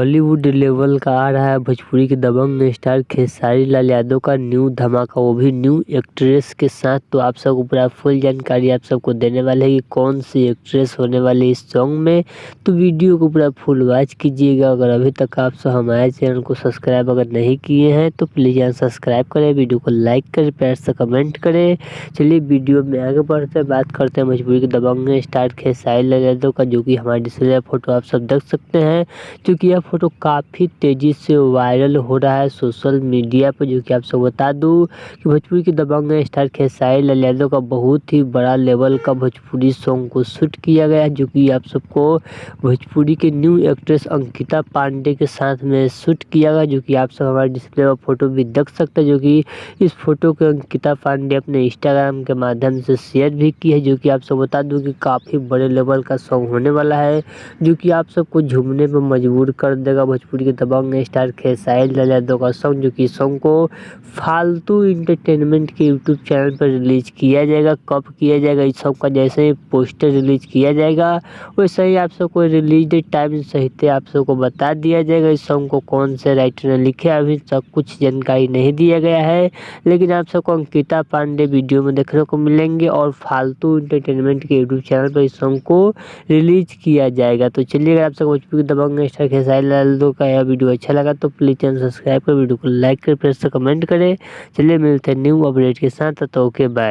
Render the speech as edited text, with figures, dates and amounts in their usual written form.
Bollywood level का आ रहा है भोजपुरी के दबंग स्टार खेसारी लाल यादव का न्यू धमाका, वो भी न्यू एक्ट्रेस के साथ। तो आप सबको पूरा फुल जानकारी आप सबको देने वाले हैं कि कौन सी एक्ट्रेस होने वाली इस सॉन्ग में। तो वीडियो को पूरा फुल वॉच कीजिएगा। अगर अभी तक आप सब हमारे चैनल को सब्सक्राइब अगर नहीं किए हैं तो प्लीज़ यहाँ सब्सक्राइब करें, वीडियो को लाइक करें, प्यार से कमेंट करें। चलिए वीडियो में आगे बढ़ते हैं, बात करते हैं भोजपुरी के दबंग स्टार खेसारी लाल यादव का, जो कि हमारे डिस्प्ले फोटो आप सब देख सकते हैं। क्योंकि यह फोटो काफ़ी तेज़ी से वायरल हो रहा है सोशल मीडिया पर। जो कि आप सब बता दूं कि भोजपुरी के दबंग स्टार खेसारी लाल यादव का बहुत ही बड़ा लेवल का भोजपुरी सॉन्ग को शूट किया गया है, जो कि आप सबको भोजपुरी के न्यू एक्ट्रेस अंकिता पांडे के साथ में शूट किया गया, जो कि आप सब हमारे डिस्प्ले पर फोटो भी देख सकते हैं। जो कि इस फोटो को अंकिता पांडे अपने इंस्टाग्राम के माध्यम से शेयर भी की है। जो कि आप सब बता दूं कि काफ़ी बड़े लेवल का सॉन्ग होने वाला है, जो कि आप सबको झूमने पर मजबूर कर देगा। भोजपुरी के दबंग स्टार खेसारी लाल यादव का सॉन्ग, जो कि सॉन्ग को फालतू इंटरटेनमेंट के यूट्यूब चैनल पर रिलीज किया जाएगा। कब किया जाएगा इस सॉन्ग का, जैसे ही पोस्टर रिलीज किया जाएगा वैसे ही आप सबको रिलीज डेट टाइम सहित आप सबको बता दिया जाएगा। इस सॉन्ग को कौन से राइटर ने लिखा अभी तक कुछ जानकारी नहीं दिया गया है, लेकिन आप सबको अंकिता पांडे वीडियो में देखने को मिलेंगे और फालतू इंटरटेनमेंट के यूट्यूब चैनल पर इस सॉन्ग को रिलीज किया जाएगा। तो चलिए, अगर आप सबको भोजपुरी दबंग स्टार खेसारी लाल यादव का यह वीडियो अच्छा लगा तो प्लीज़ चैनल सब्सक्राइब कर, वीडियो को लाइक कर, प्रेस से कमेंट करें। चलिए मिलते हैं न्यू अपडेट के साथ, तो ओके बाय।